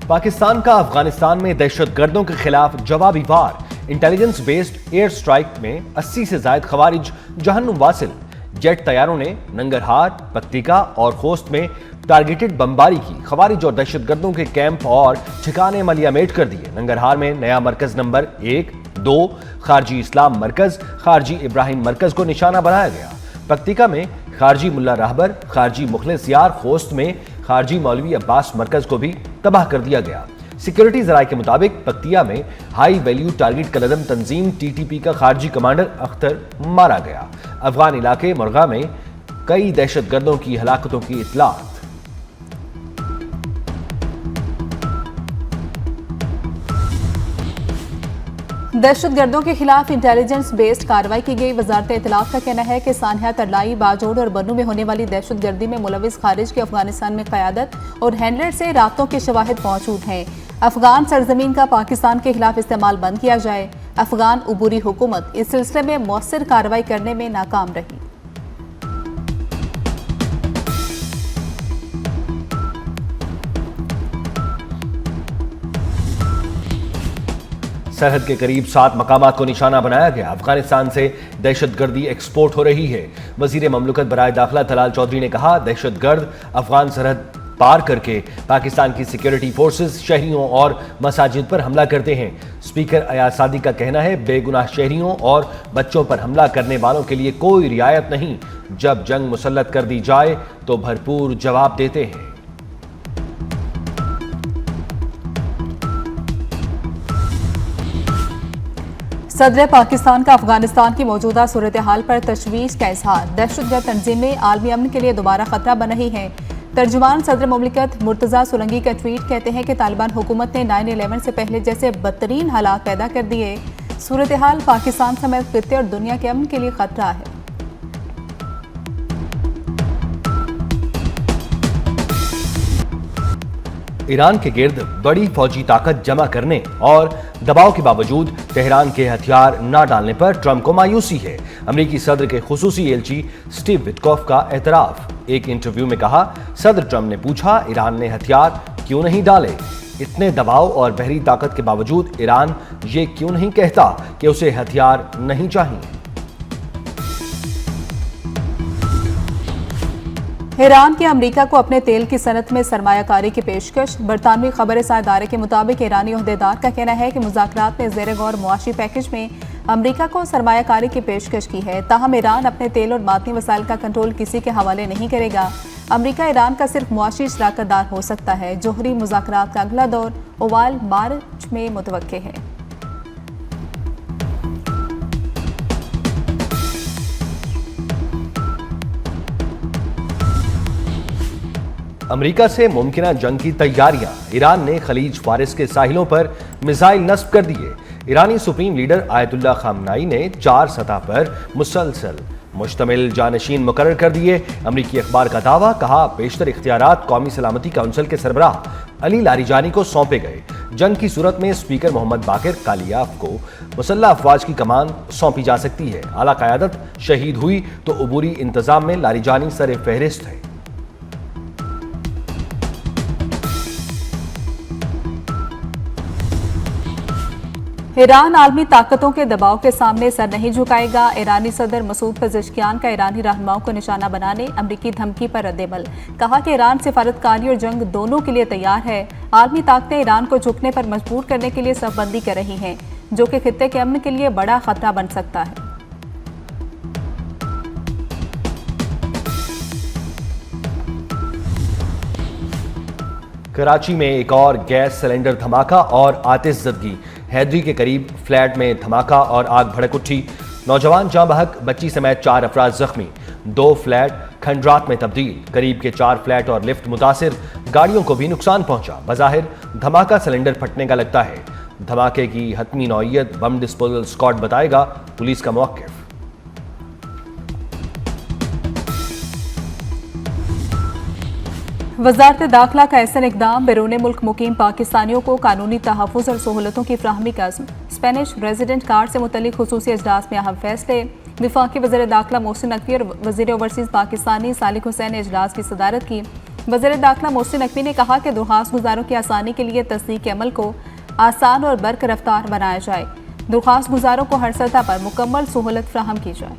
पाकिस्तान का अफगानिस्तान में दहशतगर्दों के खिलाफ जवाबी वार। इंटेलिजेंस बेस्ड एयर स्ट्राइक में 80 से ज्यादा खवारिज जहन्नुम वासिल। जेट तैयारों ने नंगरहार, पक्तिका और खोस्त में टारगेटेड बमबारी की। खवारिज और दहशतगर्दों के कैंप और ठिकाने मलियामेट कर दिए। नंगरहार में नया मरकज नंबर 1, 2 खारजी इस्लाम मरकज, खारजी इब्राहिम मरकज को निशाना बनाया गया। पक्तिका में खारजी मुल्ला रहबर, खारजी मुखलिस यार, खोस्त में खारजी मौलवी अब्बास मरकज को भी तबाह कर दिया गया। सिक्योरिटी जराये के मुताबिक पक्तिया में हाई वैल्यू टारगेट कलदम तंजीम टीटीपी का खारजी कमांडर अख्तर मारा गया। अफगान इलाके मुरगा में कई दहशतगर्दों की हलाकतों की इत्तलात। दहशतगर्दों के खिलाफ इंटेलिजेंस बेस्ड कार्रवाई की गई। वजारत इत्तलाफ का कहना है कि सानिया, तरलाई, बाजोड़ और बन्नू में होने वाली दहशतगर्दी में मुलविस खारिज की अफगानिस्तान में क़यादत और हैंडलर से राब्तों के शवाहिद मौजूद हैं। अफगान सरजमीन का पाकिस्तान के खिलाफ इस्तेमाल बंद किया जाए। अफगान उबूरी हुकूमत इस सिलसिले में मौसर कार्रवाई करने में नाकाम रही। सरहद के करीब 7 मकामात को निशाना बनाया गया। अफगानिस्तान से दहशतगर्दी एक्सपोर्ट हो रही है। वजीर ममलकत बराए दाखिला तलाल चौधरी ने कहा, दहशतगर्द अफगान सरहद पार करके पाकिस्तान की सिक्योरिटी फोर्सेस, शहरियों और मसाजिद पर हमला करते हैं। स्पीकर अयाज सादी का कहना है, बेगुनाह शहरियों और बच्चों पर हमला करने वालों के लिए कोई रियायत नहीं। जब जंग मुसल्लत कर दी जाए तो भरपूर जवाब देते हैं। सदर पाकिस्तान का अफगानिस्तान की मौजूदा सूरत हाल पर तशवीश का इजहार। दहशतगर्द तंजीमें आलमी अमन के लिए दोबारा खतरा बन रही हैं। तर्जुमान सदर मुमलिकत मुर्तजा सुलंगी का ट्वीट कहते हैं कि तालिबान हुकूमत ने 9/11 से पहले जैसे बदतरीन हालात पैदा कर दिए। सूरत हाल पाकिस्तान समेत खित्ते और दुनिया के अमन के लिए खतरा है। ईरान के गिर्द बड़ी फौजी ताकत जमा करने और दबाव के बावजूद तेहरान के हथियार न डालने पर ट्रंप को मायूसी है। अमेरिकी सदर के खुसूसी एलची स्टीव विटकॉफ का एतराफ। एक इंटरव्यू में कहा, सदर ट्रंप ने पूछा, ईरान ने हथियार क्यों नहीं डाले? इतने दबाव और बहरी ताकत के बावजूद ईरान ये क्यों नहीं कहता कि उसे हथियार नहीं चाहिए? ईरान की अमेरिका को अपने तेल की सनत में सरमायाकारी की पेशकश। बरतानवी खबर-ए-रसां इदारे के मुताबिक ईरानी ओहदेदार का कहना है कि मुज़ाकरात में ज़ेर गौर मुआशी पैकेज में अमेरिका को सरमायाकारी की पेशकश की है। ताहम ईरान अपने तेल और मादनी वसाइल का कंट्रोल किसी के हवाले नहीं करेगा। अमेरिका ईरान का सिर्फ मुआशी शराकतदार हो सकता है। जोहरी मुज़ाकरात का अगला दौर ओवाल मार्च में मुतवक्के है। अमेरिका से मुमकिना जंग की तैयारियां। ईरान ने खलीज फारिस के साहिलों पर मिसाइल नस्ब कर दिए। ईरानी सुप्रीम लीडर आयतुल्लाह खामनाई ने 4 सतह पर मुसलसल मुश्तमिल जानशीन मुकर्रर कर दिए। अमेरिकी अखबार का दावा, कहा, बेशतर इख्तियारात कौमी सलामती काउंसिल के सरबराह अली लारिजानी को सौंपे गए। जंग की सूरत में स्पीकर मोहम्मद बाकिर कालियाफ को मुसल्लह अफवाज की कमान सौंपी जा सकती है। आला क़यादत शहीद हुई तो उबूरी इंतजाम में लारिजानी सर फहरिस्त है। ईरान आलमी ताकतों के दबाव के सामने सर नहीं झुकाएगा। ईरानी सदर मसूद पेज़ेश्कियान का ईरानी रहनुमाओं को निशाना बनाने अमरीकी धमकी पर रद्देमल। कहा कि ईरान सिफारतकारी और जंग दोनों के लिए तैयार है। आलमी ताकतें ईरान को झुकने पर मजबूर करने के लिए सफबंदी कर रही हैं, जो कि खित्ते के अमन के लिए बड़ा खतरा बन सकता है। कराची में एक और गैस सिलेंडर धमाका और आतिशज़दगी। हैदरी के करीब फ्लैट में धमाका और आग भड़क उठी। नौजवान जाँ बहक, बच्ची समेत 4 अफराद जख्मी। 2 फ्लैट खंडरात में तब्दील। करीब के 4 फ्लैट और लिफ्ट मुतासिर। गाड़ियों को भी नुकसान पहुंचा। बज़ाहिर धमाका सिलेंडर फटने का लगता है। धमाके की हतमी नौइयत बम डिस्पोजल स्क्वाड बताएगा पुलिस का मौक़िफ़। वज़ारत दाखिला का ऐसा इक़दाम बैरून मुल्क मुकीम पाकिस्तानियों को कानूनी तहफ़्फ़ुज़ और सहूलतों की फ़राहमी का अज़्म। स्पेनिश रेजिडेंट कार्ड से मुतल्लिक़ खुसूसी इजलास में अहम फैसले। वफाकी वज़ीर दाखिला मोहसिन नकवी और वज़ीर ओवरसीज़ पाकिस्तानी सालिक हुसैन ने इजलास की सदारत की। वज़ीर दाखिला मोहसिन नकवी ने कहा कि दरख्वास्त गुजारों की आसानी के लिए तस्दीक के अमल को आसान और बरक रफ्तार बनाया जाए। दरख्वास्त गुजारों को हर सतह पर मुकम्मल सहूलत फराहम की जाए।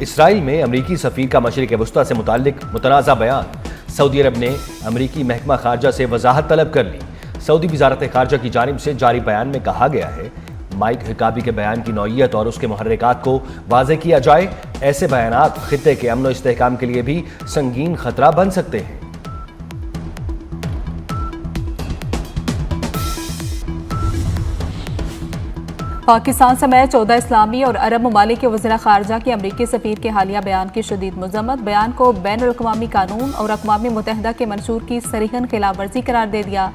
इसराइल में अमरीकी सफीर का मशरिक़ वस्ता से मुताल्लिक मुतनाज़ा बयान। सऊदी अरब ने अमरीकी महकमा खारजा से वजाहत तलब कर ली। सऊदी वजारत खारजा की जानिब से जारी बयान में कहा गया है, माइक हिकाबी के बयान की नौइयत और उसके मुहर्रिकात को वाज़ेह किया जाए। ऐसे बयानात खित्ते के अमन व इस्तेहकाम के लिए भी संगीन खतरा बन सकते हैं। पाकिस्तान समेत 14 इस्लामी और अरब ममालिक के वज़ीर ख़ारजा की अमरीकी सफ़ीर के हालिया बयान की शदीद मज़म्मत। बयान को बैनुल-अक़वामी कानून और अक़वाम मुत्तहिदा के मंशूर की सरीहन खिलाफ वर्जी करार दे दिया।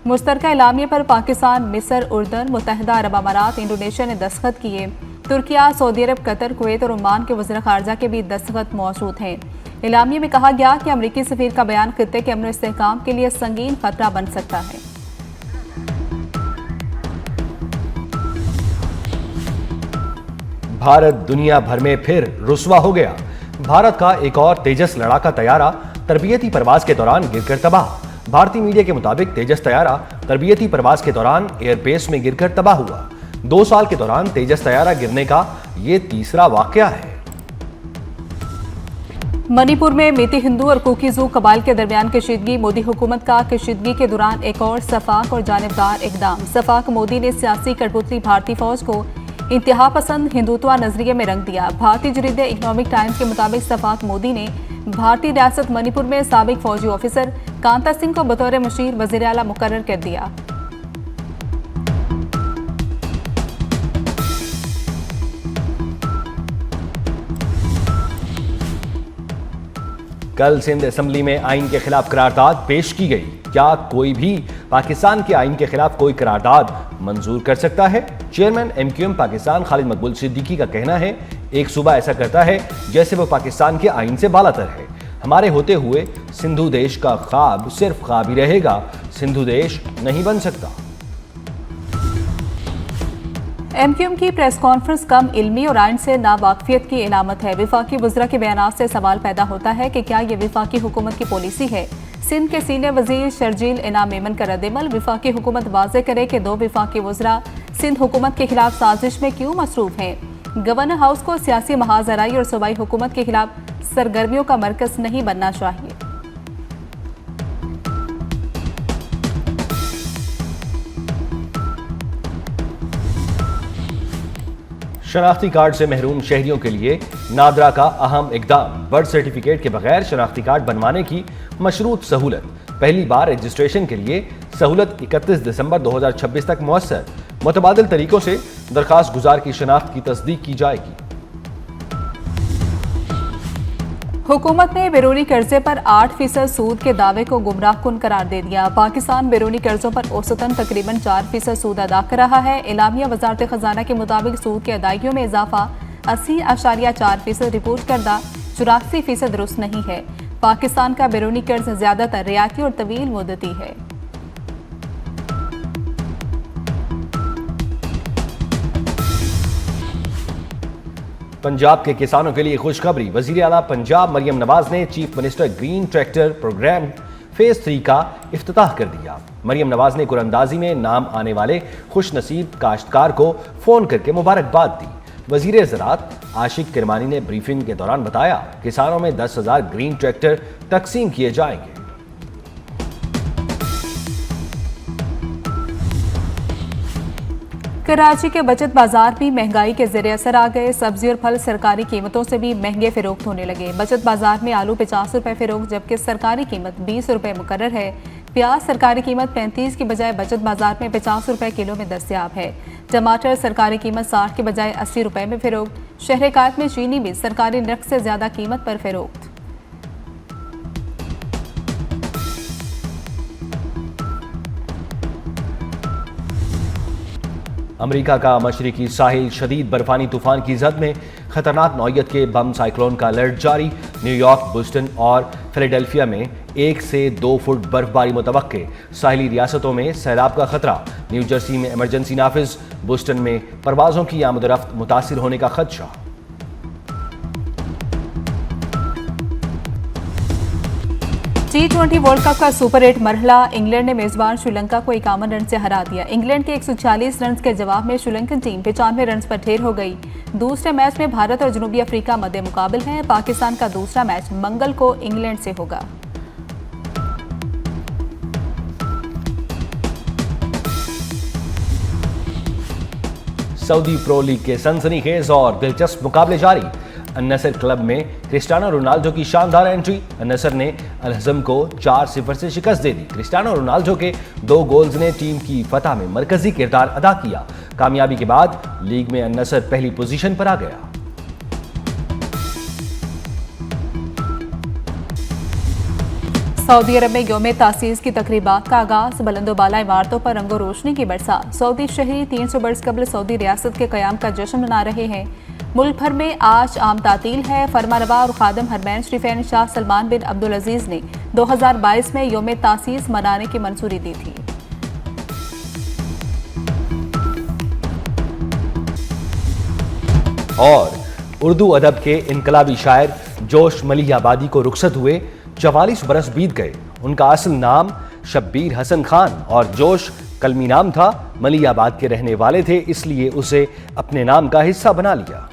मुश्तरका एलामिया पर पाकिस्तान, मिस्र, उर्दन, मुत्तहिदा अरब अमारात, इंडोनेशिया ने दस्तखत किए। तुर्किया, सऊदी अरब, कतर, कुवैत और ओमान के वज़ीर ख़ारजा के भी दस्तखत मौजूद हैं। एलामिया में कहा गया कि अमरीकी सफ़ीर का बयान खित्ते के अमन इस्तेहकाम के लिए संगीन खतरा बन सकता है। भारत दुनिया भर में फिर रुस्वा हो गया। भारत का एक और तेजस लड़ाका तैयारा तरबियती परवाज के दौरान गिरकर तबाह। भारतीय मीडिया के मुताबिक तेजस तैयारा तरबियती परवाज के दौरान एयरबेस में गिरकर तबाह हुआ। 2 साल के दौरान तेजस तैयारा गिरने का ये तीसरा वाकया है। मणिपुर में मीती हिंदू और कुकी जू कबाइल के दरमियान कशीदगी। मोदी हुकूमत का कशीदगी के दौरान एक और सफाक और जानिबदार इकदाम। सफाक मोदी ने सियासी कठपुतली भारतीय फौज को इंतहा पसंद हिंदुत्वा नजरिए में रंग दिया। भारतीय जरीदे इकोनॉमिक टाइम्स के मुताबिक सफाक मोदी ने भारतीय रियासत मणिपुर में साबिक फौजी ऑफिसर कांता सिंह को बतौर मुशीर वज़ीर आला मुकर्रर कर दिया। कल सिंध असेंबली में आइन के खिलाफ करारदाद पेश की गई। क्या कोई भी पाकिस्तान के आइन के खिलाफ कोई करारदाद मंजूर कर सकता है? चेयरमैन MQM पाकिस्तान खालिद मकबूल सिद्दीकी का कहना है, एक सूबा ऐसा करता है जैसे वो पाकिस्तान के आइन से बालातर है। हमारे होते हुए सिंधु देश का ख्वाब सिर्फ ख्वाब ही रहेगा, सिंधु देश नहीं बन सकता। MQM की प्रेस कॉन्फ्रेंस कम इल्मी और आइन से नावाकफियत की इलामत है। विफाकी वज़रा के बयानात से सवाल पैदा होता है कि क्या ये विफाकी हुकूमत की पॉलिसी है? सिंध के सीनियर वजीर शर्जील इनाम मेमन का रद्द-ए-अमल। विफाकी हुकूमत वाज़े करे कि 2 विफाकी वज़रा सिंध हुकूमत के खिलाफ साजिश में क्यों मसरूफ हैं। गवर्नर हाउस को सियासी महाजराई और सूबाई हुकूमत के खिलाफ सरगर्मियों का मरकज नहीं बनना चाहिए। शनाख्ती कार्ड से महरूम शहरियों के लिए नादरा का अहम इकदाम। बर्थ सर्टिफिकेट के बगैर शनाख्ती कार्ड बनवाने की मशरूत सहूलत। पहली बार रजिस्ट्रेशन के लिए सहूलत 31 दिसंबर 2026 तक मुयस्सर। मुतबादिल तरीकों से दरखास्त गुजार की शनाख्त की तस्दीक की जाएगी। हुकूमत ने बैरूनी कर्जे पर 8% सूद के दावे को गुमराहकुन करार दे दिया। पाकिस्तान बैरूनी कर्जों पर औसतन तकरीबन 4% सूद अदा कर रहा है। एलामिया वजारत खजाना के मुताबिक सूद की अदायगियों में इजाफा 80.4% रिपोर्ट करदा 84% दुरुस्त नहीं है। पाकिस्तान का बैरूनी कर्ज ज्यादातर रियायती और तवील मुद्दती है। पंजाब के किसानों के लिए खुशखबरी। वजीर आला पंजाब मरियम नवाज ने chief minister green tractor programme phase 3 का इफ्तिताह कर दिया। मरियम नवाज ने कुरअंदाजी में नाम आने वाले खुश नसीब काश्तकार को फोन करके मुबारकबाद दी। वजीर ज़राअत आशिक किरमानी ने ब्रीफिंग के दौरान बताया, किसानों में 10,000 ग्रीन ट्रैक्टर तकसीम किए जाएंगे। कराची के बचत बाजार भी महंगाई के ज़ेरे असर आ गए। सब्जी और फल सरकारी कीमतों से भी महंगे फरोख्त होने लगे। बचत बाजार में आलू 50 रुपए फरोख्त, जबकि सरकारी कीमत 20 रुपए मुकर्रर है। प्याज सरकारी कीमत 35 की बजाय बचत बाजार में 50 रुपए किलो में दस्तयाब है। टमाटर सरकारी कीमत 60 के बजाय 80 रुपए में फरोख्त। शहर कायद में चीनी भी सरकारी नर्ख से ज्यादा कीमत पर फरोख्त। अमेरिका का मशरिकी साहिल शदीद बर्फानी तूफान की जद में खतरनाक नौयत के बम साइक्लोन का अलर्ट जारी। न्यूयॉर्क, बोस्टन और फिलाडेल्फिया में 1 से 2 फुट बर्फबारी मुतवक्के। साहिली रियासतों में सैलाब का खतरा। न्यू जर्सी में इमरजेंसी नाफिज। बोस्टन में परवाजों की आमदोरफ्त मुतासिर होने का खदशा। T20 वर्ल्ड कप का सुपर 8 मरहला। इंग्लैंड ने मेजबान श्रीलंका को 51 रन से हरा दिया। इंग्लैंड के 140 रन के जवाब में श्रीलंकन टीम 95 रन पर ढेर हो गई। दूसरे मैच में भारत और जनूबी अफ्रीका मध्य मुकाबिल है। पाकिस्तान का दूसरा मैच मंगल को इंग्लैंड से होगा। सऊदी प्रो लीग के सनसनीखेज और दिलचस्प मुकाबले जारी। अन-नसर क्लब में क्रिस्टियानो रोनाल्डो की शानदार एंट्री। अन-नसर ने अल-हज़म को 4-0 से शिकस्त दे दी। क्रिस्टियानो रोनाल्डो के 2 गोल्स ने टीम की फतह में मरकजी किरदार अदा किया। कामयाबी के बाद लीग में अन-नसर पहली पोजीशन पर आ गया। सऊदी अरब में यौम तासीस की तकरीबात का आगाज। बुलंदोबाला इमारतों पर रंगो रोशनी की बरसात। सऊदी शहरी 300 बरस कबल सऊदी रियासत के क़याम का जश्न मना रहे हैं। मुल्क भर में आज आम तातील है। फरमानरवा और खादम हरमैन शरीफैन शाह सलमान बिन अब्दुल अजीज ने 2022 में यौम तासीस मनाने की मंजूरी दी थी। और उर्दू अदब के इनकलाबी शायर जोश मलियाबादी को रुखसत हुए 44 बरस बीत गए। उनका असल नाम शब्बीर हसन खान और जोश कलमी नाम था। मलियाबाद के रहने वाले थे, इसलिए उसे अपने नाम का हिस्सा बना लिया।